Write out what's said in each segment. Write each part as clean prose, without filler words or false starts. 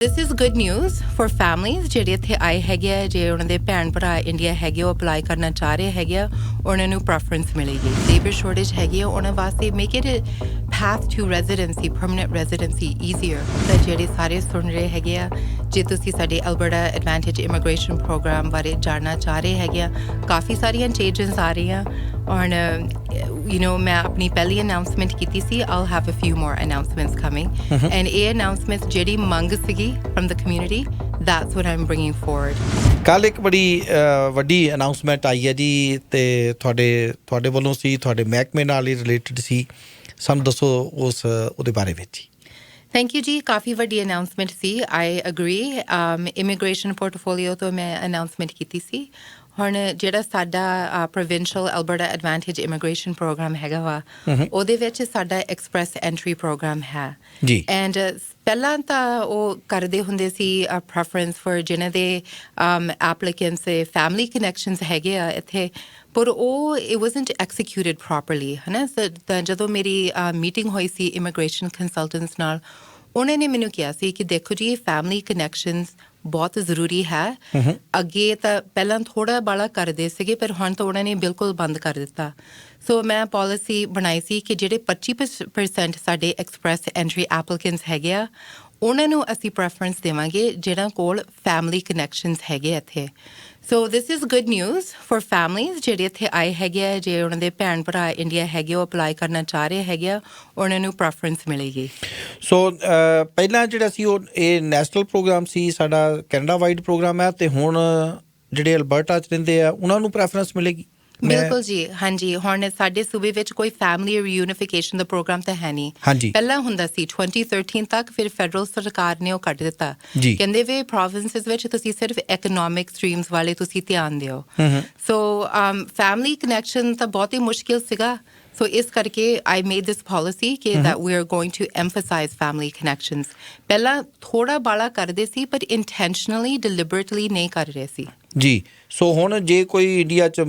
This is good news for families ਜਿਹੜੇ ਇੱਥੇ ਆਏ ਹੈਗੇ ਆ ਜੇ ਉਹਨਾਂ ਦੇ ਭੈਣ ਭਰਾ ਇੰਡੀਆ ਹੈਗੇ ਉਹ ਅਪਲਾਈ ਕਰਨਾ ਚਾਹ ਰਹੇ ਹੈਗੇ ਆ ਉਹਨਾਂ ਨੂੰ ਪ੍ਰੈਫਰੈਂਸ ਮਿਲੇਗੀ ਲੇਬਰ ਸ਼ੋਰਟੇਜ ਹੈਗੀ ਆ ਉਹਨਾਂ ਵਾਸਤੇ make it path to residency permanent residency easier ਤਾਂ ਜਿਹੜੇ ਸਾਰੇ ਸੁਣ ਰਹੇ ਹੈਗੇ ਆ ਜੇ ਤੁਸੀਂ ਸਾਡੇ Alberta Advantage Immigration Program ਬਾਰੇ ਜਾਣਨਾ ਚਾਹ ਰਹੇ ਹੈਗੇ ਆ ਕਾਫੀ ਸਾਰੀਆਂ ਚੇਂਜਸ ਆ ਰਹੀਆਂ ਔਰ ਮੈਂ ਆਪਣੀ ਪਹਿਲੀ ਅਨਾਉਂਸਮੈਂਟ ਕੀਤੀ ਸੀ I'll have a few more announcements coming and ਇਹ announcements ਜਿਹੜੀ ਮੰਗ ਸੀਗੀ from the community that's what I'm bringing forward ਕੱਲ ਇੱਕ ਬੜੀ ਵੱਡੀ ਅਨਾਉਂਸਮੈਂਟ ਆਈ ਹੈ ਜੀ ਤੇ ਤੁਹਾਡੇ ਵੱਲੋਂ ਸੀ ਤੁਹਾਡੇ ਮਹਿਕਮੇ ਨਾਲ ਹੀ ਰਿਲੇਟਡ ਸੀ ਸਾਨੂੰ ਦੱਸੋ ਉਹਦੇ ਬਾਰੇ ਵਿੱਚ Thank you ਜੀ ਕਾਫੀ ਵੱਡੀ announcement C I agree immigration portfolio ਤੋਂ ਮੈਂ ਅਨਾਉਂਸਮੈਂਟ ਕੀਤੀ ਸੀ ਹੁਣ ਜਿਹੜਾ ਸਾਡਾ provincial Alberta Advantage Immigration Program ਹੈਗਾ ਵਾ ਉਹਦੇ ਵਿੱਚ ਸਾਡਾ ਐਕਸਪ੍ਰੈਸ ਐਂਟਰੀ ਪ੍ਰੋਗਰਾਮ ਹੈ ਜੀ ਐਂਡ ਪਹਿਲਾਂ ਤਾਂ ਉਹ ਕਰਦੇ ਹੁੰਦੇ ਸੀ ਪ੍ਰੈਫਰੈਂਸ ਫॉर ਜਿਨ੍ਹਾਂ ਦੇ ਐਪਲੀਕੈਂਟਸ ਫੈਮਿਲੀ ਕਨੈਕਸ਼ਨਸ ਹੈਗੇ ਆ ਇੱਥੇ ਪਰ ਉਹ ਇਟ ਵਾਜ਼ਨਟ ਐਕਸੀਕਿਊਟਡ ਪ੍ਰੋਪਰਲੀ ਹੈ ਨਾ ਤਾਂ ਜਦੋਂ ਮੇਰੀ ਮੀਟਿੰਗ ਹੋਈ ਸੀ ਇਮੀਗ੍ਰੇਸ਼ਨ ਕੰਸਲਟੈਂਟਸ ਨਾਲ ਉਹਨਾਂ ਨੇ ਮੈਨੂੰ ਕਿਹਾ ਸੀ ਕਿ ਦੇਖੋ ਜੀ ਫੈਮਿਲੀ ਕਨੈਕਸ਼ਨਸ ਬਹੁਤ ਜ਼ਰੂਰੀ ਹੈ ਅੱਗੇ ਤਾਂ ਪਹਿਲਾਂ ਥੋੜ੍ਹਾ ਬਾਲਾ ਕਰਦੇ ਸੀਗੇ ਪਰ ਹੁਣ ਤਾਂ ਉਹਨਾਂ ਨੇ ਬਿਲਕੁਲ ਬੰਦ ਕਰ ਦਿੱਤਾ ਸੋ ਮੈਂ ਪਾਲਿਸੀ ਬਣਾਈ ਸੀ ਕਿ ਜਿਹੜੇ 25% ਸਾਡੇ ਐਕਸਪ੍ਰੈਸ ਐਂਟਰੀ ਐਪਲੀਕੈਂਟਸ ਹੈਗੇ ਆ ਉਹਨਾਂ ਨੂੰ ਅਸੀਂ ਪ੍ਰੈਫਰੈਂਸ ਦੇਵਾਂਗੇ ਜਿਹਨਾਂ ਕੋਲ ਫੈਮਿਲੀ ਕਨੈਕਸ਼ਨਸ ਹੈਗੇ ਇੱਥੇ so this is good news for families ਜਿਹੜੇ ਇੱਥੇ ਆਏ ਹੈਗੇ ਆ ਜੇ ਉਹਨਾਂ ਦੇ ਭੈਣ ਭਰਾ ਇੰਡੀਆ ਹੈਗੇ ਉਹ ਅਪਲਾਈ ਕਰਨਾ ਚਾਹ ਰਹੇ ਹੈਗੇ ਆ ਉਹਨਾਂ ਨੂੰ ਪ੍ਰੈਫਰੈਂਸ ਮਿਲੇਗੀ ਸੋ ਪਹਿਲਾਂ ਜਿਹੜਾ ਸੀ ਉਹ ਇਹ ਨੈਸ਼ਨਲ ਪ੍ਰੋਗਰਾਮ ਸੀ ਸਾਡਾ ਕੈਨੇਡਾ ਵਾਈਡ ਪ੍ਰੋਗਰਾਮ ਹੈ ਤੇ ਹੁਣ ਜਿਹੜੇ ਅਲਬਰਟਾ 'ਚ ਰਹਿੰਦੇ ਆ ਉਹਨਾਂ ਨੂੰ ਪ੍ਰੈਫਰੈਂਸ ਮਿਲੇਗੀ ਬਿਲਕੁਲ ਜੀ ਹਾਂਜੀ ਹੁਣ ਸਾਡੇ ਸੂਬੇ ਵਿੱਚ ਕੋਈ ਫੈਮਿਲੀ ਰੀਯੂਨੀਫਿਕੇਸ਼ਨ ਦਾ ਪ੍ਰੋਗਰਾਮ ਤਾਂ ਹੈ ਨਹੀਂ ਪਹਿਲਾਂ ਹੁੰਦਾ ਸੀ 2013 ਤੱਕ ਫਿਰ ਫੈਡਰਲ ਸਰਕਾਰ ਨੇ ਉਹ ਕੱਢ ਦਿੱਤਾ ਕਹਿੰਦੇ ਵੇ ਪ੍ਰੋਵਿੰਸਿਸ ਵਿੱਚ ਤੁਸੀਂ ਸਿਰਫ ਇਕਨੋਮਿਕ ਸਟਰੀਮਸ ਵਾਲੇ ਤੁਸੀਂ ਧਿਆਨ ਦਿਓ ਸੋ ਫੈਮਿਲੀ ਕਨੈਕਸ਼ਨ ਤਾਂ ਬਹੁਤ ਹੀ ਮੁਸ਼ਕਿਲ ਸੀਗਾ So ਇਸ ਕਰਕੇ I made this policy ਕਿ that we are going to emphasize family connections. ਪਹਿਲਾਂ ਥੋੜਾ ਬਾਲਾ ਕਰਦੇ ਸੀ ਪਰ intentionally, deliberately ਨਹੀਂ ਕਰ ਰਹੇ ਸੀ ਜੀ ਸੋ ਹੁਣ ਜੇ ਕੋਈ ਇੰਡੀਆ 'ਚ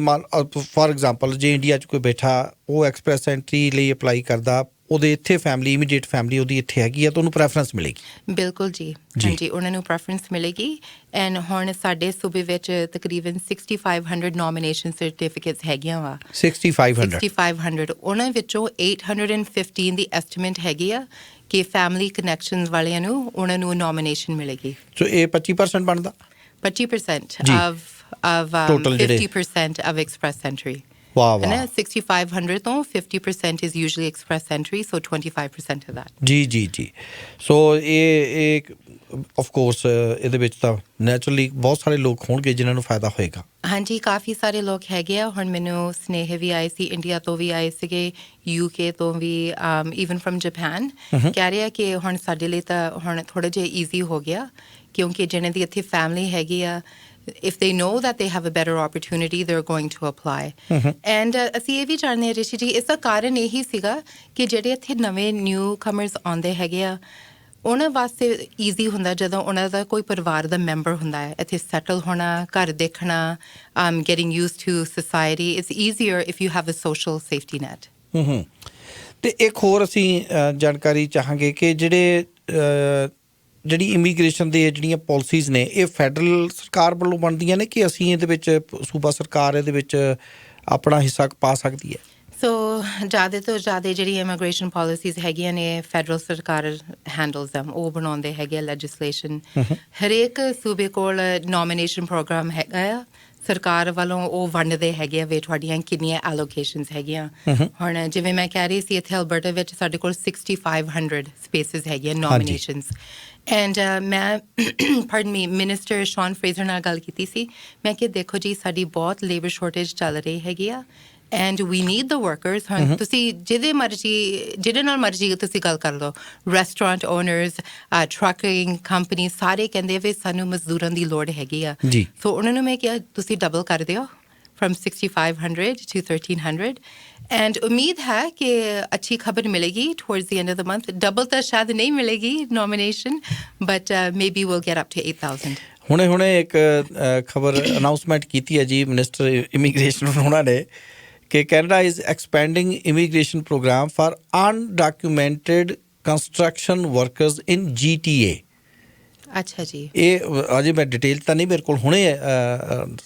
ਫਾਰ ਐਗਜ਼ਾਮਪਲ ਜੇ ਇੰਡੀਆ 'ਚ ਕੋਈ ਬੈਠਾ ਉਹ ਐਕਸਪ੍ਰੈਸ ਐਂਟਰੀ ਲਈ ਅਪਲਾਈ ਕਰਦਾ ਉਹਦੇ ਇੱਥੇ ਫੈਮਿਲੀ ਇਮੀਡੀਏਟ ਫੈਮਿਲੀ ਉਹਦੀ ਇੱਥੇ ਹੈਗੀ ਆ ਤਾਂ ਉਹਨੂੰ ਪ੍ਰੈਫਰੈਂਸ ਮਿਲੇਗੀ ਬਿਲਕੁਲ ਜੀ ਹਾਂਜੀ ਉਹਨਾਂ ਨੂੰ ਪ੍ਰੈਫਰੈਂਸ ਮਿਲੇਗੀ ਐਂਡ ਹੁਣ ਸਾਡੇ ਸੂਬੇ ਵਿੱਚ ਤਕਰੀਬਨ 6500 ਨੋਮੀਨੇਸ਼ਨ ਸਰਟੀਫਿਕੇਟਸ ਹੈਗੀਆਂ ਵਾ 6500 ਉਹਨਾਂ ਵਿੱਚੋਂ 815 ਦੀ ਐਸਟੀਮੇਟ ਹੈਗੀ ਆ ਕਿ ਫੈਮਿਲੀ ਕਨੈਕਸ਼ਨਸ ਵਾਲਿਆਂ ਨੂੰ ਉਹਨਾਂ ਨੂੰ ਨੋਮੀਨੇਸ਼ਨ ਮਿਲੇਗੀ ਸੋ ਇਹ 25% ਬਣਦਾ 25% of 50% of express entry Wow. 6500 ਤੋਂ 50% is usually express entry so 25% of that ਜੀ ਸੋ ਇਹ ਆਫ ਕੋਰਸ ਇਹਦੇ ਵਿੱਚ ਤਾਂ ਨੈਚੁਰਲੀ ਬਹੁਤ ਸਾਰੇ ਲੋਕ ਹੋਣਗੇ ਜਿਨ੍ਹਾਂ ਨੂੰ ਫਾਇਦਾ ਹੋਏਗਾ ਹਾਂਜੀ ਕਾਫੀ ਸਾਰੇ ਲੋਕ ਹੈਗੇ ਆ ਹੁਣ ਮੈਨੂੰ ਸਨੇਹ ਵੀ ਆਏ ਸੀ ਇੰਡੀਆ ਤੋਂ ਵੀ ਆਏ ਸੀਗੇ UK ਤੋਂ ਵੀ ਈਵਨ ਫਰਮ ਜਾਪਾਨ ਕਹਿ ਰਿਹਾ ਕਿ ਹੁਣ ਸਾਡੇ ਲਈ ਤਾਂ ਹੁਣ ਥੋੜ੍ਹਾ ਜਿਹਾ ਈਜ਼ੀ ਹੋ ਗਿਆ ਕਿਉਂਕਿ ਜਿਹਨਾਂ ਦੀ ਇੱਥੇ ਫੈਮਿਲੀ ਹੈਗੀ ਆ if they know that they have a better opportunity they're going to apply and ਅਸੀਂ ਇਹ ਵੀ ਜਾਣਦੇ ਹਾਂ ਰਿਸ਼ੀ ਜੀ ਇਸ ਦਾ ਕਾਰਨ ਇਹੀ ਸੀਗਾ ਕਿ ਜਿਹੜੇ ਇੱਥੇ ਨਵੇਂ ਨਿਊ ਕਮਰਸ ਆਉਂਦੇ ਹੈਗੇ ਆ ਉਹਨਾਂ ਵਾਸਤੇ ਈਜ਼ੀ ਹੁੰਦਾ ਜਦੋਂ ਉਹਨਾਂ ਦਾ ਕੋਈ ਪਰਿਵਾਰ ਦਾ ਮੈਂਬਰ ਹੁੰਦਾ ਹੈ ਇੱਥੇ ਸੈਟਲ ਹੋਣਾ ਘਰ ਦੇਖਣਾ getting used to society it's easier if you have a social safety net ਤੇ ਇੱਕ ਹੋਰ ਅਸੀਂ ਜਾਣਕਾਰੀ ਚਾਹਾਂਗੇ ਕਿ ਜਿਹੜੀ ਇਮੀਗ੍ਰੇਸ਼ਨ ਦੇ ਜਿਹੜੀਆਂ ਪਾਲਿਸੀਜ਼ ਨੇ ਇਹ ਫੈਡਰਲ ਸਰਕਾਰ ਵੱਲੋਂ ਬਣਦੀਆਂ ਨੇ ਕਿ ਅਸੀਂ ਇਹਦੇ ਵਿੱਚ ਸੂਬਾ ਸਰਕਾਰ ਇਹਦੇ ਵਿੱਚ ਆਪਣਾ ਹਿੱਸਾ ਪਾ ਸਕਦੀ ਹੈ ਸੋ ਜ਼ਿਆਦਾ ਤੋਂ ਜ਼ਿਆਦਾ ਜਿਹੜੀ ਇਮੀਗ੍ਰੇਸ਼ਨ ਪਾਲਿਸੀਜ਼ ਹੈਗੀਆਂ ਨੇ ਫੈਡਰਲ ਸਰਕਾਰ ਹੈਂਡਲਸ ਦੈਮ ਉਹ ਬਣਾਉਂਦੇ ਹੈਗੇ ਆ ਲੈਜਿਸਲੇਸ਼ਨ ਹਰੇਕ ਸੂਬੇ ਕੋਲ ਨੋਮੀਨੇਸ਼ਨ ਪ੍ਰੋਗਰਾਮ ਹੈਗਾ ਆ ਸਰਕਾਰ ਵੱਲੋਂ ਉਹ ਵੰਡਦੇ ਹੈਗੇ ਆ ਵੇ ਤੁਹਾਡੀਆਂ ਕਿੰਨੀਆਂ ਐਲੋਕੇਸ਼ਨਸ ਹੈਗੀਆਂ ਹੁਣ ਜਿਵੇਂ ਮੈਂ ਕਹਿ ਰਹੀ ਸੀ ਇੱਥੇ ਅਲਬਰਟਾ ਵਿੱਚ ਸਾਡੇ ਕੋਲ 6500 ਸਪੇਸਿਸ ਹੈਗੀਆਂ ਨੋਮੀਨੇਸ਼ਨਸ ਐਂਡ ਮੈਂ ਪਾਰਡਨ ਮੀ ਮਿਨਿਸਟਰ ਸ਼ੌਨ ਫਰੇਜ਼ਰ ਨਾਲ ਗੱਲ ਕੀਤੀ ਸੀ ਮੈਂ ਕਿ ਦੇਖੋ ਜੀ ਸਾਡੀ ਬਹੁਤ ਲੇਬਰ ਸ਼ੋਰਟੇਜ ਚੱਲ ਰਹੀ ਹੈਗੀ ਆ and we need the workers ਹੁਣ ਤੁਸੀਂ ਜਿਹਦੇ ਨਾਲ ਮਰਜ਼ੀ ਤੁਸੀਂ ਗੱਲ ਕਰ ਲਓ ਰੈਸਟੋਰੈਂਟ ਓਨਰਸ ਟਰੱਕਿੰਗ ਕੰਪਨੀ ਸਾਰੇ ਕਹਿੰਦੇ ਵੀ ਸਾਨੂੰ ਮਜ਼ਦੂਰਾਂ ਦੀ ਲੋੜ ਹੈਗੀ ਆ ਸੋ ਉਹਨਾਂ ਨੂੰ ਮੈਂ ਕਿਹਾ ਤੁਸੀਂ ਡਬਲ ਕਰ ਦਿਓ from 6500 to 1300 and ਉਮੀਦ ਹੈ ਕਿ ਅੱਛੀ ਖਬਰ ਮਿਲੇਗੀ towards the end of the month double ਤਾਂ ਸ਼ਾਇਦ ਨਹੀਂ ਮਿਲੇਗੀ nomination but maybe we'll get up to 8000 ਹੁਣੇ ਇੱਕ ਖਬਰ ਅਨਾਉਂਸਮੈਂਟ ਕੀਤੀ ਹੈ ਜੀ ਮਿਨਿਸਟਰ ਇਮੀਗ੍ਰੇਸ਼ਨ ਉਹਨਾਂ ਨੇ ਕਿ Canada is expanding immigration program for undocumented construction workers in GTA ਅੱਛਾ ਜੀ। ਇਹ ਅਜੇ ਮੈਂ ਡਿਟੇਲ ਤਾਂ ਨਹੀਂ ਮੇਰੇ ਕੋਲ ਹੁਣੇ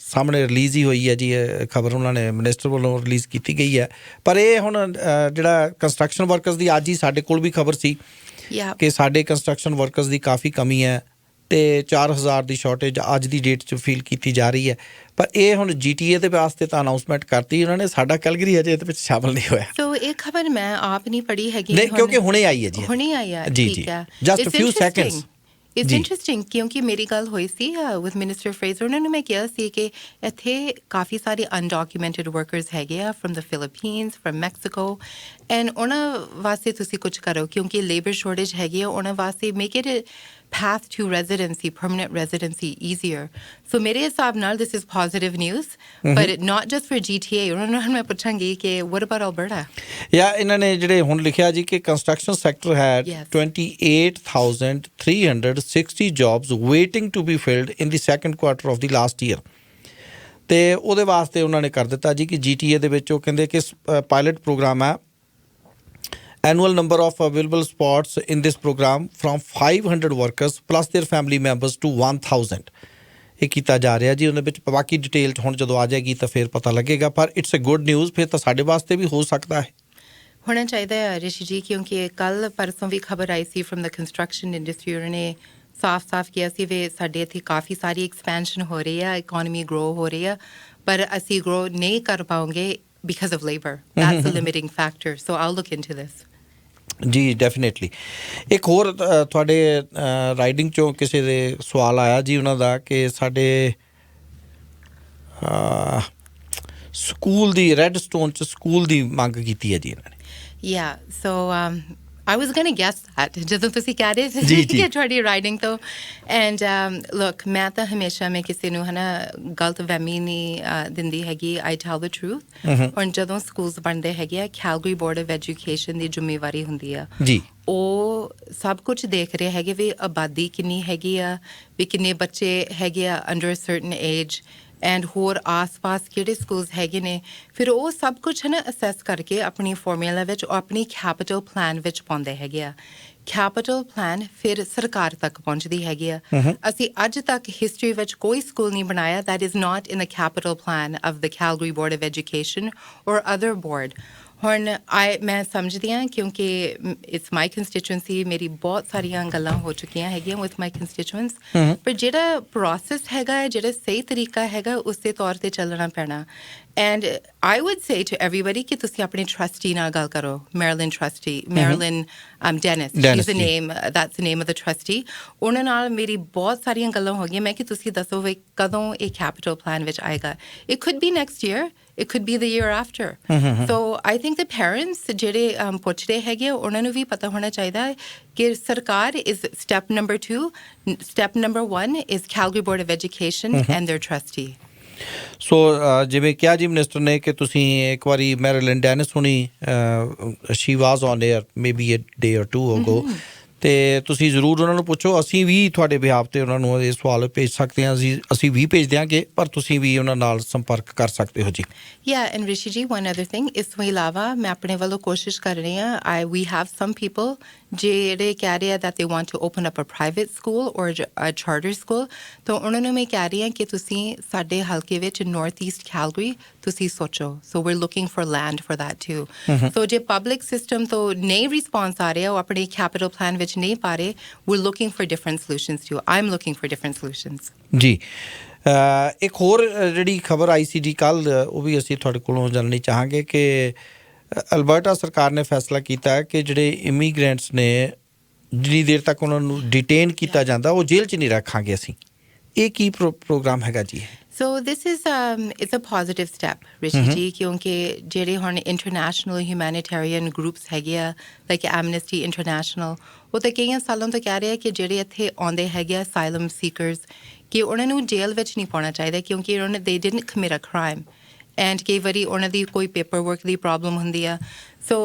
ਸਾਹਮਣੇ ਰਿਲੀਜ਼ ਹੀ ਹੋਈ ਹੈ ਜੀ ਇਹ ਖਬਰ ਉਹਨਾਂ ਨੇ ਮਿਨਿਸਟਰ ਵੱਲੋਂ ਰਿਲੀਜ਼ ਕੀਤੀ ਗਈ ਹੈ। ਪਰ ਇਹ ਹੁਣ ਜਿਹੜਾ ਕੰਸਟਰਕਸ਼ਨ ਵਰਕਰਸ ਦੀ ਅੱਜ ਹੀ ਸਾਡੇ ਕੋਲ ਵੀ ਖਬਰ ਸੀ ਕਿ ਸਾਡੇ ਕੰਸਟਰਕਸ਼ਨ ਵਰਕਰਸ ਦੀ ਕਾਫੀ ਕਮੀ ਹੈ ਅਤੇ 4000 ਦੀ ਸ਼ਾਰਟੇਜ ਅੱਜ ਦੀ ਡੇਟ 'ਚ ਫੀਲ ਕੀਤੀ ਜਾ ਰਹੀ ਹੈ। ਪਰ ਇਹ ਹੁਣ GTA ਦੇ ਵਾਸਤੇ ਤਾਂ ਅਨਾਊਂਸਮੈਂਟ ਕਰਤੀ ਉਹਨਾਂ ਨੇ, ਸਾਡਾ ਕੈਲਗਰੀ ਅਜੇ ਇਹਦੇ ਵਿੱਚ ਸ਼ਾਮਲ ਨਹੀਂ ਹੋਇਆ। ਸੋ ਇਹ ਖਬਰ ਮੈਂ ਆਪ ਨਹੀਂ ਪੜ੍ਹੀ ਹੈਗੀ, ਨਹੀਂ ਕਿਉਂਕਿ ਹੁਣੇ ਆਈ ਹੈ ਜੀ, ਹੁਣੇ ਆਈ ਆ। ਜੀ ਜੀ, ਜਸਟ ਫਿਊ ਸੈਕਿੰਡਸ। ਇਟਸ ਇੰਟਰਸਟਿੰਗ ਕਿਉਂਕਿ ਮੇਰੀ ਗੱਲ ਹੋਈ ਸੀ ਵਿਦ ਮਿਨਿਸਟਰ ਫਰੇਜ਼ਰ, ਉਹਨਾਂ ਨੂੰ ਮੈਂ ਕਿਹਾ ਸੀ ਕਿ ਇੱਥੇ ਕਾਫੀ ਸਾਰੇ ਅਨਡਾਕੂਮੈਂਟਡ ਵਰਕਰਸ ਹੈਗੇ ਆ from the Philippines, from Mexico, and ਉਹਨਾਂ ਵਾਸਤੇ ਤੁਸੀਂ ਕੁਝ ਕਰੋ ਕਿਉਂਕਿ ਲੇਬਰ ਸ਼ੋਰਟੇਜ ਹੈਗੀ ਆ, ਉਹਨਾਂ ਵਾਸਤੇ make it path to residency, permanent residency easier. So ਮੇਰੇ ਹਿਸਾਬ ਨਾਲ this is positive news, but not just for GTA. ਉਹਨਾਂ ਨੂੰ ਮੈਂ ਪੁੱਛਾਂਗੀ ਕਿ what about Alberta? ਇਹਨਾਂ ਨੇ ਜਿਹੜੇ ਹੁਣ ਲਿਖਿਆ ਜੀ ਕਿ ਕੰਸਟਰਕਸ਼ਨ ਸੈਕਟਰ ਹੈ 28,360 jobs waiting to be filled in the second quarter of the last year. ਅਤੇ ਉਹਦੇ ਵਾਸਤੇ ਉਹਨਾਂ ਨੇ ਕਰ ਦਿੱਤਾ ਜੀ ਕਿ GTA ਦੇ ਵਿੱਚ ਉਹ ਕਹਿੰਦੇ ਕਿ ਪਾਇਲਟ ਪ੍ਰੋਗਰਾਮ ਹੈ। Annual number of available spots in this program from 500 workers plus their family members to 1,000 ਇਹ ਕੀਤਾ ਜਾ ਰਿਹਾ ਜੀ। ਉਹਦੇ ਵਿੱਚ ਬਾਕੀ ਡਿਟੇਲ ਹੁਣ ਜਦੋਂ ਆ ਜਾਏਗੀ ਤਾਂ ਫਿਰ ਪਤਾ ਲੱਗੇਗਾ, ਪਰ ਇਟਸ ਅ ਗੁੱਡ ਨਿਊਜ਼। ਫਿਰ ਤਾਂ ਸਾਡੇ ਵਾਸਤੇ ਵੀ ਹੋ ਸਕਦਾ ਹੈ, ਹੋਣਾ ਚਾਹੀਦਾ ਹੈ ਰਿਸ਼ੀ ਜੀ, ਕਿਉਂਕਿ ਕੱਲ੍ਹ ਪਰਸੋਂ ਵੀ ਖਬਰ ਆਈ ਸੀ ਫਰਮ ਦ ਕੰਸਟਰਕਸ਼ਨ ਇੰਡਸਟਰੀ, ਉਹਨਾਂ ਨੇ ਸਾਫ਼ ਕਿਹਾ ਸੀ ਵੀ ਸਾਡੇ ਇੱਥੇ ਕਾਫੀ ਸਾਰੀ ਐਕਸਪੈਂਸ਼ਨ ਹੋ ਰਹੀ ਆ, ਇਕੋਨਮੀ ਗਰੋ ਹੋ ਰਹੀ ਆ, ਪਰ ਅਸੀਂ ਗਰੋ ਨਹੀਂ ਕਰ ਪਾਉਂਗੇ because of labour. That's a limiting factor, so I will look into this. ਜੀ ਡੈਫੀਨੇਟਲੀ। ਇੱਕ ਹੋਰ ਤੁਹਾਡੇ ਰਾਈਡਿੰਗ 'ਚੋਂ ਕਿਸੇ ਦੇ ਸਵਾਲ ਆਇਆ ਜੀ ਉਹਨਾਂ ਦਾ ਕਿ ਸਾਡੇ ਸਕੂਲ ਦੀ ਰੈੱਡ ਸਟੋਨ 'ਚ ਸਕੂਲ ਦੀ ਮੰਗ ਕੀਤੀ ਹੈ ਜੀ ਇਹਨਾਂ ਨੇ। ਸੋ I was going to guess that ਜਦੋਂ ਤੁਸੀਂ ਕਹਿ ਰਹੇ ਸੀ ਕਿ ਤੁਹਾਡੀ ਰਾਈਡਿੰਗ ਤੋਂ, ਐਂਡ ਲੁੱਕ ਮੈਂ ਤਾਂ ਹਮੇਸ਼ਾ ਮੈਂ ਕਿਸੇ ਨੂੰ ਹੈ ਨਾ ਗਲਤ ਵਹਿਮੀ ਨਹੀਂ ਦਿੰਦੀ ਹੈਗੀ। ਆਈ ਟੈਲ ਦ ਟਰੂਥ। ਹੁਣ ਜਦੋਂ ਸਕੂਲਸ ਬਣਦੇ ਹੈਗੇ ਆ, ਕੈਲਗਰੀ ਬੋਰਡ ਆਫ ਐਜੂਕੇਸ਼ਨ ਦੀ ਜ਼ਿੰਮੇਵਾਰੀ ਹੁੰਦੀ ਆ ਜੀ। ਉਹ ਸਭ ਕੁਝ ਦੇਖ ਰਹੇ ਹੈਗੇ ਵੀ ਆਬਾਦੀ ਕਿੰਨੀ ਹੈਗੀ ਆ, ਵੀ ਕਿੰਨੇ ਬੱਚੇ ਹੈਗੇ ਆ under a certain age, and ਹੋਰ ਆਸ-ਪਾਸ ਕਿਹੜੇ ਸਕੂਲਸ ਹੈਗੇ ਨੇ, ਫਿਰ ਉਹ ਸਭ ਕੁਛ ਹੈ ਨਾ ਅਸੈਸ ਕਰਕੇ ਆਪਣੀ ਫਾਰਮੂਲਾ ਵਿੱਚ ਉਹ ਆਪਣੀ ਕੈਪੀਟਲ ਪਲਾਨ ਵਿੱਚ ਪਾਉਂਦੇ ਹੈਗੇ ਆ। ਕੈਪੀਟਲ ਪਲਾਨ ਫਿਰ ਸਰਕਾਰ ਤੱਕ ਪਹੁੰਚਦੀ ਹੈਗੀ ਆ। ਅਸੀਂ ਅੱਜ ਤੱਕ ਹਿਸਟਰੀ ਵਿੱਚ ਕੋਈ ਸਕੂਲ ਨਹੀਂ ਬਣਾਇਆ that is not in the capital plan of the Calgary board of education ਔਰ ਅਦਰ ਬੋਰਡ। ਹੁਣ ਮੈਂ ਸਮਝਦੀ ਹਾਂ ਕਿਉਂਕਿ ਇਟਸ ਮਾਈ ਕੰਸਟੀਚੁਐਂਸੀ, ਮੇਰੀ ਬਹੁਤ ਸਾਰੀਆਂ ਗੱਲਾਂ ਹੋ ਚੁੱਕੀਆਂ ਹੈਗੀਆਂ ਵਿਥ ਮਾਈ ਕੰਸਟੀਚੁਐਂਟਸ, ਪਰ ਜਿਹੜਾ ਪ੍ਰੋਸੈਸ ਹੈਗਾ ਹੈ, ਜਿਹੜਾ ਸਹੀ ਤਰੀਕਾ ਹੈਗਾ, ਉਸੇ ਤੌਰ 'ਤੇ ਚੱਲਣਾ ਪੈਣਾ। And I would say to everybody ਕਿ ਤੁਸੀਂ ਆਪਣੇ ਟਰਸਟੀ ਨਾਲ ਗੱਲ ਕਰੋ, Marilyn trustee, Marilyn Dennis, is the name, that's the name of the trustee. ਉਹਨਾਂ ਨਾਲ ਮੇਰੀ ਬਹੁਤ ਸਾਰੀਆਂ ਗੱਲਾਂ ਹੋ ਗਈਆਂ। ਮੈਂ ਕਿ ਤੁਸੀਂ ਦੱਸੋ ਵੀ ਕਦੋਂ ਇਹ ਕੈਪੀਟਲ ਪਲਾਨ ਵਿੱਚ ਆਏਗਾ। It could B next year, it could be the year after. So I think the parents ਜਿਹੜੇ ਪੁੱਛਦੇ ਹੈਗੇ ਉਹਨਾਂ ਨੂੰ ਵੀ ਪਤਾ ਹੋਣਾ ਚਾਹੀਦਾ ਕਿ ਸਰਕਾਰ is step number 2, step number 1 is Calgary Board of Education and their trustee. ਸੋ ਜਿਵੇਂ ਕਿਹਾ ਜੀ ਮਿਨਿਸਟਰ ਨੇ ਕਿ ਤੁਸੀਂ ਇੱਕ ਵਾਰੀ ਮੈਰੀਲਨ ਡੈਨਿਸ ਹੁਣੀ ਸ਼ੀ ਵਾਜ਼ ਔਨ ਏਅਰ ਮੇਬੀ ਅ ਡੇ ਔਰ ਟੂ ਅਗੋ, ਅਤੇ ਤੁਸੀਂ ਜ਼ਰੂਰ ਉਹਨਾਂ ਨੂੰ ਪੁੱਛੋ। ਅਸੀਂ ਵੀ ਤੁਹਾਡੇ ਬਿਹਾਫ 'ਤੇ ਉਹਨਾਂ ਨੂੰ ਇਹ ਸਵਾਲ ਭੇਜ ਸਕਦੇ ਹਾਂ, ਅਸੀਂ ਵੀ ਭੇਜ ਦਿਆਂਗੇ, ਪਰ ਤੁਸੀਂ ਵੀ ਉਹਨਾਂ ਨਾਲ ਸੰਪਰਕ ਕਰ ਸਕਦੇ ਹੋ ਜੀ। ਐਂਡ ਰਿਸ਼ੀ ਜੀ, ਵਨ ਅਦਰ ਥਿੰਗ, ਇਸ ਤੋਂ ਇਲਾਵਾ ਮੈਂ ਆਪਣੇ ਵੱਲੋਂ ਕੋਸ਼ਿਸ਼ ਕਰ ਰਹੀ ਹਾਂ। ਵੀ ਹੈਵ ਸਮ ਪੀਪਲ ਜਿਹੜੇ ਕਹਿ ਰਹੇ ਆ that they want to open up a private school or a charter school, ਤਾਂ ਉਹਨਾਂ ਨੂੰ ਮੈਂ ਕਹਿ ਰਹੀ ਹਾਂ ਕਿ ਤੁਸੀਂ ਸਾਡੇ ਹਲਕੇ ਵਿੱਚ ਨਾਰਥ ਈਸਟ ਕੈਲਗਰੀ ਤੁਸੀਂ ਸੋਚੋ। So we're looking for land for that too. So ਜੇ ਪਬਲਿਕ ਸਿਸਟਮ ਤੋਂ ਨਹੀਂ ਰਿਸਪੌਂਸ ਆ ਰਿਹਾ, ਉਹ ਆਪਣੇ ਕੈਪੀਟਲ ਪਲਾਨ ਵਿੱਚ ਨਹੀਂ ਪਾ ਰਹੇ, we're looking for different solutions too. I am looking for different solutions ਜੀ। ਇੱਕ ਹੋਰ ਜਿਹੜੀ ਖਬਰ ਆਈ ਸੀ ਜੀ ਕੱਲ੍ਹ, ਉਹ ਵੀ ਅਸੀਂ ਤੁਹਾਡੇ ਕੋਲੋਂ ਜਾਣਨੀ ਚਾਹਾਂਗੇ ਕਿ ਅਲਬਰਟਾ ਸਰਕਾਰ ਨੇ ਫੈਸਲਾ ਕੀਤਾ ਕਿ ਜਿਹੜੇ ਇਮੀਗ੍ਰੈਂਟਸ ਨੇ ਜਿੰਨੀ ਦੇਰ ਤੱਕ ਉਹਨਾਂ ਨੂੰ ਡਿਟੇਨ ਕੀਤਾ ਜਾਂਦਾ ਉਹ ਜੇਲ੍ਹ 'ਚ ਨਹੀਂ ਰੱਖਾਂਗੇ ਅਸੀਂ। ਇਹ ਕੀ ਪ੍ਰੋਗਰਾਮ ਹੈਗਾ ਜੀ? So this is it's a positive step, Rishi ji, ਕਿਉਂਕਿ ਜਿਹੜੇ ਹੁਣ ਇੰਟਰਨੈਸ਼ਨਲ ਹਿਊਮੈਨਿਟੇਰੀਅਨ ਗਰੁੱਪਸ ਹੈਗੇ ਆ ਲਾਈਕ ਐਮਨੈਸਟੀ ਇੰਟਰਨੈਸ਼ਨਲ, ਉਹ ਤਾਂ ਕਈਆਂ ਸਾਲਾਂ ਤੋਂ ਕਹਿ ਰਹੇ ਆ ਕਿ ਜਿਹੜੇ ਇੱਥੇ ਆਉਂਦੇ ਹੈਗੇ ਆ ਅਸਾਈਲਮ ਸੀਕਰਸ, ਕਿ ਉਹਨਾਂ ਨੂੰ ਜੇਲ੍ਹ ਵਿੱਚ ਨਹੀਂ ਪਾਉਣਾ ਚਾਹੀਦਾ ਕਿਉਂਕਿ ਉਹਨਾਂ ਨੇ they didn't commit a crime. And ਕਈ ਵਾਰੀ ਉਹਨਾਂ ਦੀ ਕੋਈ ਪੇਪਰ ਵਰਕ ਦੀ ਪ੍ਰੋਬਲਮ ਹੁੰਦੀ ਆ। ਸੋ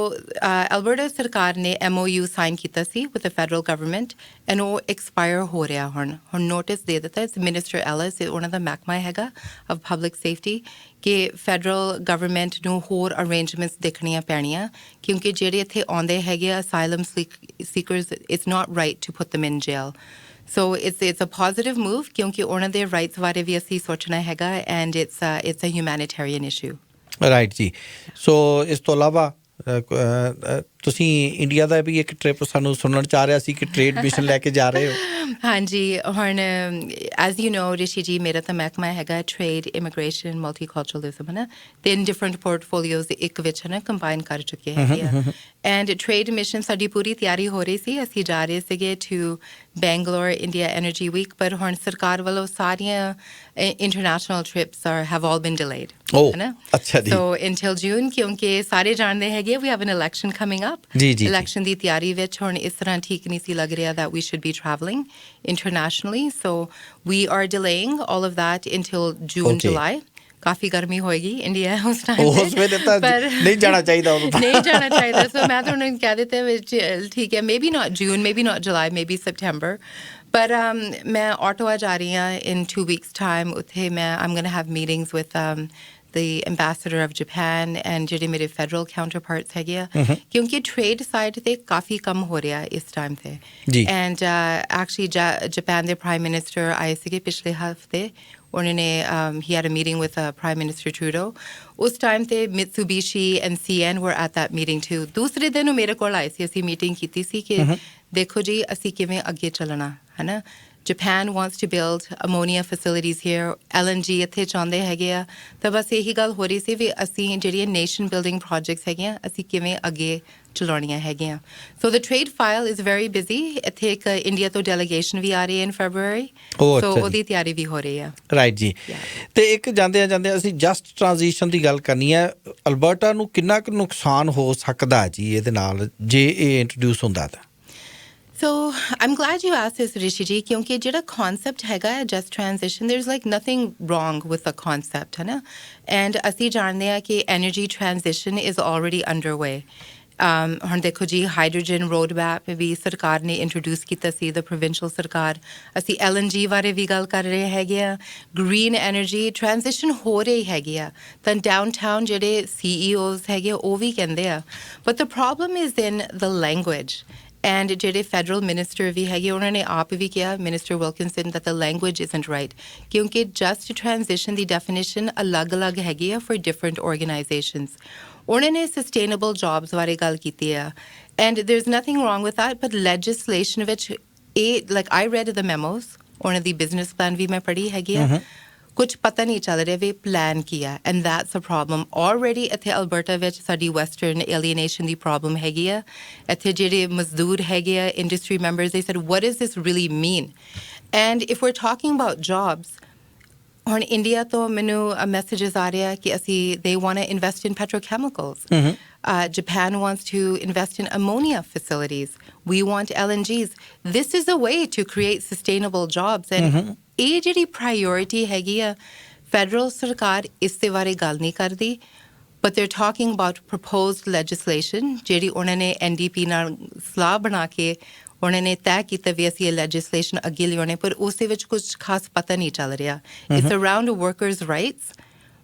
ਐਲਬਰਟਾ ਸਰਕਾਰ ਨੇ MOU ਸਾਈਨ ਕੀਤਾ ਸੀ with the federal government, and ਉਹ ਐਕਸਪਾਇਰ ਹੋ ਰਿਹਾ ਹੁਣ ਨੋਟਿਸ ਦੇ ਦਿੱਤਾ। ਮਿਨਿਸਟਰ ਐਲਿਸ ਉਹਨਾਂ ਦਾ ਮਹਿਕਮਾ ਹੈਗਾ ਆਫ ਪਬਲਿਕ ਸੇਫਟੀ ਕਿ ਫੈਡਰਲ ਗਵਰਨਮੈਂਟ ਨੂੰ ਹੋਰ ਅਰੇਂਜਮੈਂਟਸ ਦੇਖਣੀਆਂ ਪੈਣੀਆਂ ਕਿਉਂਕਿ ਜਿਹੜੇ ਇੱਥੇ ਆਉਂਦੇ ਹੈਗੇ ਆ asylum seekers, it's not right to put them in jail. So it's a positive move ਕਿਉਂਕਿ ਉਹਨਾਂ ਦੇ ਰਾਈਟਸ ਬਾਰੇ ਵੀ ਅਸੀਂ ਸੋਚਣਾ ਹੈਗਾ and it's a humanitarian issue. Right ਜੀ। ਸੋ ਇਸ ਤੋਂ ਇਲਾਵਾ ਤੁਸੀਂ ਇੰਡੀਆ ਦਾ ਵੀ ਇੱਕ ਟ੍ਰਿਪ ਸਾਨੂੰ ਸੁਣਨ 'ਚ ਆ ਰਿਹਾ ਸੀ ਕਿ ਟ੍ਰੇਡ ਮਿਸ਼ਨ ਲੈ ਕੇ ਜਾ ਰਹੇ ਹੋ। ਹਾਂਜੀ ਹੁਣ ਐਜ਼ ਯੂ ਨੋ ਰਿਸ਼ੀ ਜੀ ਮੇਰਾ ਤਾਂ ਮਹਿਕਮਾ ਹੈਗਾ ਟ੍ਰੇਡ ਇਮੀਗ੍ਰੇਸ਼ਨ ਮਲਟੀਕਲਚਰਲਿਜ਼ਮ ਹੈ ਨਾ 3 ਡਿਫਰੈਂਟ ਪੋਰਟਫੋਲੀਓਜ਼ ਇੱਕ ਵਿੱਚ ਹੈ ਨਾ ਕੰਬਾਈਨ ਕਰ ਚੁੱਕੇ ਹੈਗੇ ਆ ਐਂਡ ਟ੍ਰੇਡ ਮਿਸ਼ਨ ਸਾਡੀ ਪੂਰੀ ਤਿਆਰੀ ਹੋ ਰਹੀ ਸੀ ਅਸੀਂ ਜਾ ਰਹੇ ਸੀਗੇ to Bangalore India energy week ਪਰ ਹੁਣ ਸਰਕਾਰ ਵੱਲੋਂ ਸਾਰੀਆਂ international trips have all been delayed ਹੈ ਨਾ ਅੱਛਾ ਜੀ। ਸੋ ਇੰਟਿਲ ਜੂਨ ਕਿਉਂਕਿ ਸਾਰੇ ਜਾਣਦੇ ਹੈਗੇ we have an election coming up ਜੀ ਜੀ ਇਲੈਕਸ਼ਨ ਦੀ ਤਿਆਰੀ ਵਿੱਚ ਹੁਣ ਇਸ ਤਰ੍ਹਾਂ ਠੀਕ ਨਹੀਂ ਸੀ ਲੱਗ ਰਿਹਾ that we should be traveling internationally so we are delaying all of that until June July ਕਾਫੀ ਗਰਮੀ ਹੋਏਗੀ ਇੰਡੀਆ ਉਸ ਟਾਈਮ ਪਰ ਨਹੀਂ ਜਾਣਾ ਚਾਹੀਦਾ ਨਹੀਂ ਜਾਣਾ ਚਾਹੀਦਾ ਸੋ ਮੈਂ ਤੁਹਾਨੂੰ ਕਹਿ ਦਿੱਤਾ ਵਿੱਚ ਠੀਕ ਹੈ ਮੇਬੀ ਨਾਟ ਜੂਨ ਮੇਬੀ ਨਾਟ ਜੁਲਾਈ ਮੇਬੀ ਸੈਪਟੈਂਬਰ ਪਰ ਮੈਂ ਆਟੋਆ ਜਾ ਰਹੀ ਹਾਂ in 2 weeks time ਉੱਥੇ ਮੈਂ I'm going to have meetings with the ambassador of Japan and ਜਿਹੜੇ ਮੇਰੇ federal counterparts ਹੈਗੇ ਆ ਕਿਉਂਕਿ trade side ਤੇ ਕਾਫੀ ਕੰਮ ਹੋ ਰਿਹਾ ਇਸ ਟਾਈਮ ਤੇ and actually Japan ਦੇ prime minister ਆਏ ਸੀਗੇ ਪਿਛਲੇ ਹਫ਼ਤੇ ਉਹਨਾਂ ਨੇ he had a meeting with Prime Minister Trudeau ਉਸ ਟਾਈਮ ਤੇ Mitsubishi and CN were at that meeting too ਦੂਸਰੇ ਦਿਨ ਉਹ ਮੇਰੇ ਕੋਲ ਆਏ ਸੀ ਅਸੀਂ ਮੀਟਿੰਗ ਕੀਤੀ ਸੀ ਕਿ ਦੇਖੋ ਜੀ ਅਸੀਂ ਕਿਵੇਂ ਅੱਗੇ ਚੱਲਣਾ ਹੈ ਨਾ Japan wants to build ammonia facilities here LNG ਇੱਥੇ ਚਾਹੁੰਦੇ ਹੈਗੇ ਆ ਤਾਂ ਬਸ ਇਹੀ ਗੱਲ ਹੋ ਰਹੀ ਸੀ ਵੀ ਅਸੀਂ ਜਿਹੜੀਆਂ ਨੇਸ਼ਨ ਬਿਲਡਿੰਗ ਪ੍ਰੋਜੈਕਟਸ ਹੈਗੀਆਂ ਅਸੀਂ ਕਿਵੇਂ ਅੱਗੇ ਚਲਾਉਣੀਆਂ ਹੈਗੀਆਂ ਸੋ the trade file is very busy ਇੱਥੇ ਇੱਕ ਇੰਡੀਆ ਤੋਂ ਡੈਲੀਗੇਸ਼ਨ ਵੀ ਆ ਰਹੀ ਹੈ in February ਸੋ ਉਹਦੀ ਤਿਆਰੀ ਵੀ ਹੋ ਰਹੀ ਆ ਰਾਈਟ ਜੀ ਤੇ ਇੱਕ ਜਾਂਦੇ ਅਸੀਂ ਜਸਟ ਟ੍ਰਾਂਜੀਸ਼ਨ ਦੀ ਗੱਲ ਕਰਨੀ ਹੈ ਅਲਬਰਟਾ ਨੂੰ ਕਿੰਨਾ ਕੁ ਨੁਕਸਾਨ ਹੋ ਸਕਦਾ ਜੀ ਇਹਦੇ ਨਾਲ ਜੇ ਇਹ ਇੰਟਰੋਡਿਊਸ ਹੁੰਦਾ ਤਾਂ So I'm glad you asked this, Rishi ji, ਕਿਉਂਕਿ ਜਿਹੜਾ concept ਹੈਗਾ just transition, there's like nothing wrong with the concept, ਹੈ ਨਾ? And ਅਸੀਂ ਜਾਣਦੇ ਹਾਂ ਕਿ energy transition is already underway. ਹੁਣ ਦੇਖੋ ਜੀ ਹਾਈਡਰੋਜਨ ਰੋਡ ਮੈਪ ਵੀ ਸਰਕਾਰ ਨੇ ਇੰਟਰੋਡਿਊਸ ਕੀਤਾ ਸੀ the provincial ਸਰਕਾਰ ਅਸੀਂ LNG ਬਾਰੇ ਵੀ ਗੱਲ ਕਰ ਰਹੇ ਹੈਗੇ ਆ ਗ੍ਰੀਨ ਐਨਰਜੀ ਟ੍ਰਾਂਜੀਸ਼ਨ ਹੋ ਰਹੀ ਹੈਗੀ ਆ ਤਾਂ ਡਾਊਨਟਾਊਨ ਜਿਹੜੇ CEOs ਹੈਗੇ ਉਹ ਵੀ ਕਹਿੰਦੇ ਆ but the problem is in the language and ਜਿਹੜੇ federal minister ਵੀ ਹੈਗੇ ਉਹਨਾਂ ਨੇ ਆਪ ਵੀ ਕਿਹਾ Minister Wilkinson that the language isn't right ਕਿਉਂਕਿ just transition ਦੀ definition ਅਲੱਗ-ਅਲੱਗ ਹੈਗੀ ਆ for different organizations ਉਹਨਾਂ ਨੇ sustainable jobs ਬਾਰੇ ਗੱਲ ਕੀਤੀ ਆ and there's nothing wrong with that but legislation ਵਿੱਚ ਇਹ like I read the memos ਉਹਨਾਂ ਦੀ business plan ਵੀ ਮੈਂ ਪੜ੍ਹੀ ਹੈਗੀ ਆ ਕੁਝ ਪਤਾ ਨਹੀਂ ਚੱਲ ਰਿਹਾ ਵੀ ਪਲਾਨ ਕੀ ਆ and that's a problem already ਇੱਥੇ ਅਲਬਰਟਾ ਵਿੱਚ ਸਾਡੀ ਵੈਸਟਰਨ ਏਲੀਏਨੇਸ਼ਨ ਦੀ ਪ੍ਰੋਬਲਮ ਹੈਗੀ ਆ ਇੱਥੇ ਜਿਹੜੇ ਮਜ਼ਦੂਰ ਹੈਗੇ ਆ ਇੰਡਸਟਰੀ ਮੈਂਬਰਸ ਦੇ said what does this really mean and if we're talking about jobs ਹੁਣ ਇੰਡੀਆ ਤੋਂ ਮੈਨੂੰ ਮੈਸੇਜਸ ਆ ਰਿਹਾ ਕਿ ਅਸੀਂ they want to invest in petrochemicals Japan wants to invest in ammonia facilities we want LNGs this is a way to create sustainable jobs and ਇਹ ਜਿਹੜੀ priority ਹੈਗੀ ਆ ਫੈਡਰਲ ਸਰਕਾਰ ਇਸ ਦੇ ਬਾਰੇ ਗੱਲ ਨਹੀਂ ਕਰਦੀ but they're talking about proposed legislation ਜਿਹੜੀ ਉਹਨਾਂ ਨੇ NDP ਨਾਲ ਸਲਾਹ ਬਣਾ ਕੇ ਉਹਨਾਂ ਨੇ ਤੈਅ ਕੀਤਾ ਵੀ ਅਸੀਂ ਇਹ ਲੈਜਿਸਲੇਸ਼ਨ ਅੱਗੇ ਲਿਆਉਣੇ ਪਰ ਉਸ ਦੇ ਵਿੱਚ ਕੁਝ ਖਾਸ ਪਤਾ ਨਹੀਂ ਚੱਲ ਰਿਹਾ it's around workers rights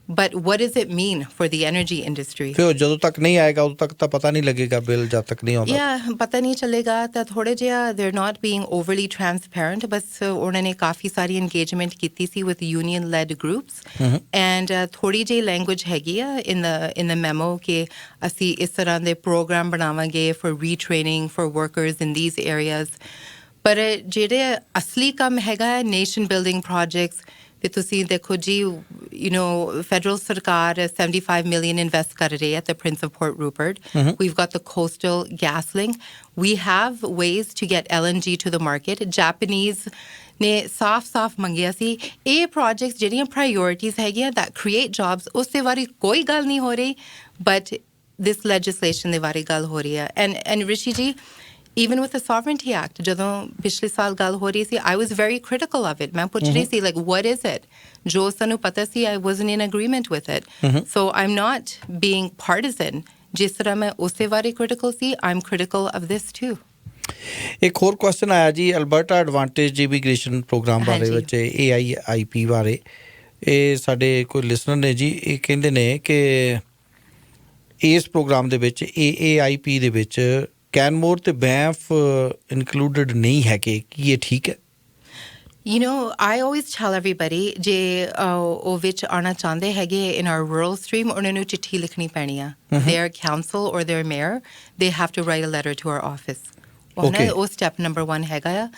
but what does it mean for the energy industry ਫਿਰ ਜਦੋਂ ਤੱਕ ਨਹੀਂ ਆਏਗਾ ਉਦੋਂ ਤੱਕ ਤਾਂ ਪਤਾ ਨਹੀਂ ਲੱਗੇਗਾ ਬਿੱਲ ਜਦ ਤੱਕ ਨਹੀਂ ਆਉਂਦਾ ਪਤਾ ਨਹੀਂ ਚੱਲੇਗਾ ਤਾਂ ਥੋੜ੍ਹਾ ਜਿਹਾ they're not being overly transparent ਬਸ ਉਹਨਾਂ ਨੇ ਕਾਫੀ ਸਾਰੀ engagement ਕੀਤੀ ਸੀ with union led groups and ਥੋੜ੍ਹੀ ਜਿਹੀ language ਹੈਗੀ ਆ in the memo ਕਿ ਅਸੀਂ ਇਸ ਤਰ੍ਹਾਂ ਦੇ ਪ੍ਰੋਗਰਾਮ ਬਣਾਵਾਂਗੇ for retraining for workers in these areas ਪਰ ਜਿਹੜੇ ਅਸਲੀ ਕੰਮ ਹੈਗਾ nation building projects ਤੇ ਤੁਸੀਂ ਦੇਖੋ ਜੀ you know federal ਸਰਕਾਰ 75 million invest ਕਰ ਰਹੀ ਹੈ at the Prince of Port Rupert we've got the coastal gas link we have ways to get LNG to the market Japanese ਨੇ ਸਾਫ਼ ਮੰਗਿਆ ਸੀ ਇਹ ਪ੍ਰੋਜੈਕਟਸ ਜਿਹੜੀਆਂ ਪ੍ਰਾਇਓਰਿਟੀਜ਼ ਹੈਗੀਆਂ that create jobs ਉਸ ਦੇ ਬਾਰੇ ਕੋਈ ਗੱਲ ਨਹੀਂ ਹੋ ਰਹੀ but this legislation ਦੇ ਬਾਰੇ ਗੱਲ ਹੋ ਰਹੀ ਹੈ and Rishi ji even with the Sovereignty Act, ਜਦੋਂ ਪਿਛਲੇ ਸਾਲ ਗੱਲ ਹੋ ਰਹੀ ਸੀ, I was very critical of it. ਮੈਂ ਪੁੱਛ ਰਹੀ ਸੀ, like, what is it? ਜੋ ਸਾਨੂੰ ਪਤਾ ਸੀ, I wasn't in agreement with it. So I'm not being partisan. ਜਿਸ ਤਰ੍ਹਾਂ ਮੈਂ ਉਸੇ ਬਾਰੇ critical C, I'm critical of this too. ਇੱਕ ਹੋਰ ਕੁਐਸਚਨ ਆਇਆ ਜੀ ਅਲਬਰਟਾ ਐਡਵਾਂਟੇਜ ਇਮੀਗ੍ਰੇਸ਼ਨ ਪ੍ਰੋਗਰਾਮ ਬਾਰੇ ਵਿੱਚ AAIP ਬਾਰੇ ਇਹ ਸਾਡੇ ਕੋਈ ਲਿਸਨਰ ਨੇ ਜੀ ਇਹ ਕਹਿੰਦੇ ਨੇ ਕਿ ਇਸ ਪ੍ਰੋਗਰਾਮ ਦੇ ਵਿੱਚ AAIP ਦੇ ਵਿੱਚ ਕੈਨਮੋਰ ਤੇ ਬੈਂਫ ਇਨਕਲੂਡਡ ਨਹੀਂ ਹੈਗੇ ਕੀ ਇਹ ਠੀਕ ਹੈ You know, I always tell everybody, ਜੇ ਉਹ ਵਿੱਚ ਆਉਣਾ ਚਾਹੁੰਦੇ ਹੈਗੇ in our rural stream, ਉਹਨਾਂ ਨੂੰ ਚਿੱਠੀ ਲਿਖਣੀ ਪੈਣੀ ਆ. Their council or their mayor, they have to write a letter to our office. ਉਹ ਸਟੈਪ ਨੰਬਰ 1 ਹੈਗਾ ਆ.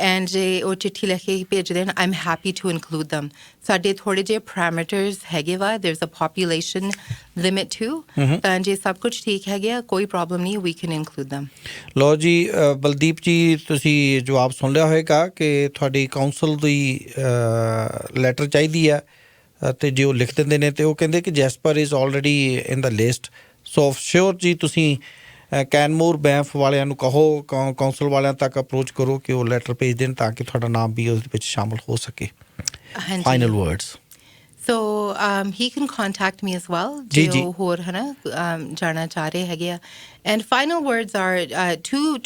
ਐਂਡ ਜੇ ਉਹ ਚਿੱਠੀ ਲਿਖ ਕੇ ਭੇਜ ਦੇਣ, I am happy to include them. ਸਾਡੇ ਥੋੜ੍ਹੇ ਜਿਹੇ ਪੈਰਾਮੀਟਰਸ ਹੈਗੇ ਵਾ. There is a population limit too. ਤਾਂ ਜੇ ਸਭ ਕੁਛ ਠੀਕ ਹੈਗੇ ਆ, ਕੋਈ ਪ੍ਰੋਬਲਮ ਨਹੀਂ, ਵੀ ਕੈਨ ਇਨਕਲੂਡ ਦਮ. ਲਓ ਜੀ ਬਲਦੀਪ ਜੀ, ਤੁਸੀਂ ਜਵਾਬ ਸੁਣ ਲਿਆ ਹੋਏਗਾ ਕਿ ਤੁਹਾਡੀ ਕਾਉਂਸਲ ਦੀ ਲੈਟਰ ਚਾਹੀਦੀ ਆ ਅਤੇ ਜੇ ਉਹ ਲਿਖ ਦਿੰਦੇ ਨੇ ਅਤੇ ਉਹ ਕਹਿੰਦੇ ਕਿ Jasper is already in the list. So sure ਜੀ ਤੁਸੀਂ ਕੈਨਮੋਰ ਬੈਂਫ ਵਾਲਿਆਂ ਨੂੰ ਕਹੋ, ਕੌਂਸਲ ਵਾਲਿਆਂ ਤੱਕ ਅਪਰੋਚ ਕਰੋ ਕਿ ਉਹ ਲੈਟਰ ਭੇਜ ਦੇਣ ਤਾਂ ਕਿ ਤੁਹਾਡਾ ਨਾਮ ਵੀ ਉਹਦੇ ਵਿੱਚ ਸ਼ਾਮਲ ਹੋ ਸਕੇ. Final words. So he can contact me as well. ਜੀ ਹੋਰ ਹੈ ਨਾ ਜਾਣਾ ਚਾਹ ਰਹੇ ਹੈਗੇ ਆ. And final words are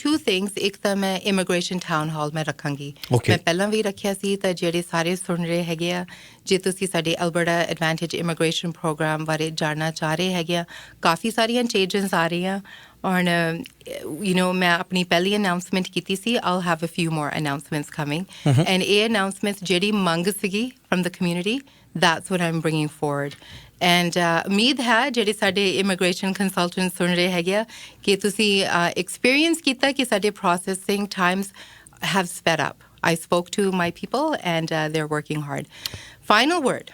two things. ਇੱਕ ਤਾਂ ਮੈਂ immigration town hall ਮੈਂ ਰੱਖਾਂਗੀ. ਮੈਂ ਪਹਿਲਾਂ ਵੀ ਰੱਖਿਆ ਸੀ. ਤਾਂ ਜਿਹੜੇ ਸਾਰੇ ਸੁਣ ਰਹੇ ਹੈਗੇ ਆ, ਜੇ ਤੁਸੀਂ ਸਾਡੇ Alberta Advantage Immigration Program ਬਾਰੇ ਜਾਣਨਾ ਚਾਹ ਰਹੇ ਹੈਗੇ ਆ, ਕਾਫੀ ਸਾਰੀਆਂ ਚੇਂਜਸ ਆ ਰਹੀਆਂ. ਔਰ ਮੈਂ ਆਪਣੀ ਪਹਿਲੀ ਅਨਾਊਂਸਮੈਂਟ ਕੀਤੀ ਸੀ. I'll have a few more announcements coming. And ਇਹ ਅਨਾਊਂਸਮੈਂਟ ਜਿਹੜੀ ਮੰਗ ਸੀਗੀ from the community, that's what I'm bringing forward. And ਉਮੀਦ ਹੈ ਜਿਹੜੇ ਸਾਡੇ immigration consultants ਸੁਣ ਰਹੇ ਹੈਗੇ ਆ ਕਿ ਤੁਸੀਂ experience ਕੀਤਾ ਕਿ ਸਾਡੇ processing times have sped up. I spoke to my people and they're working hard. Final word.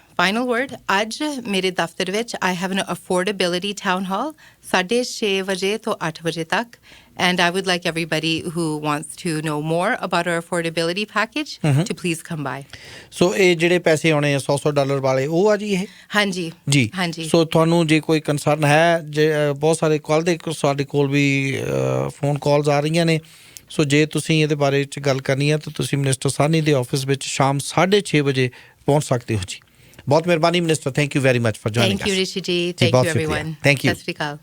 ਅੱਜ ਮੇਰੇ ਦਫ਼ਤਰ ਵਿੱਚ I have an affordability town hall 6:30 ਵਜੇ ਤੋਂ 8 ਵਜੇ ਤੱਕ. And I would like everybody who wants to know more about our affordability package to please come by. So ਇਹ ਜਿਹੜੇ ਪੈਸੇ ਆਉਣੇ ਆ $100 ਵਾਲੇ, ਉਹ ਆ ਜੀ ਇਹ? ਹਾਂਜੀ ਜੀ. ਸੋ ਤੁਹਾਨੂੰ ਜੇ ਕੋਈ ਕੰਸਰਨ ਹੈ, ਜੇ ਬਹੁਤ ਸਾਰੇ ਕਾਲ ਦੇ ਸਾਡੇ ਕੋਲ ਵੀ ਫੋਨ ਕਾਲਸ ਆ ਰਹੀਆਂ ਨੇ. ਸੋ ਜੇ ਤੁਸੀਂ ਇਹਦੇ ਬਾਰੇ 'ਚ ਗੱਲ ਕਰਨੀ ਹੈ ਤਾਂ ਤੁਸੀਂ ਮਿਨਿਸਟਰ ਸਾਹਨੀ ਦੇ ਆਫਿਸ ਵਿੱਚ ਸ਼ਾਮ 6:30 ਵਜੇ ਪਹੁੰਚ ਸਕਦੇ ਹੋ ਜੀ. ਬਹੁਤ ਮਿਹਰਬਾਨੀ minister, thank you very much for joining us. Thank you Rishi ji, thank you everyone. Thank you. ਸਤਿ ਸ਼੍ਰੀ ਅਕਾਲ.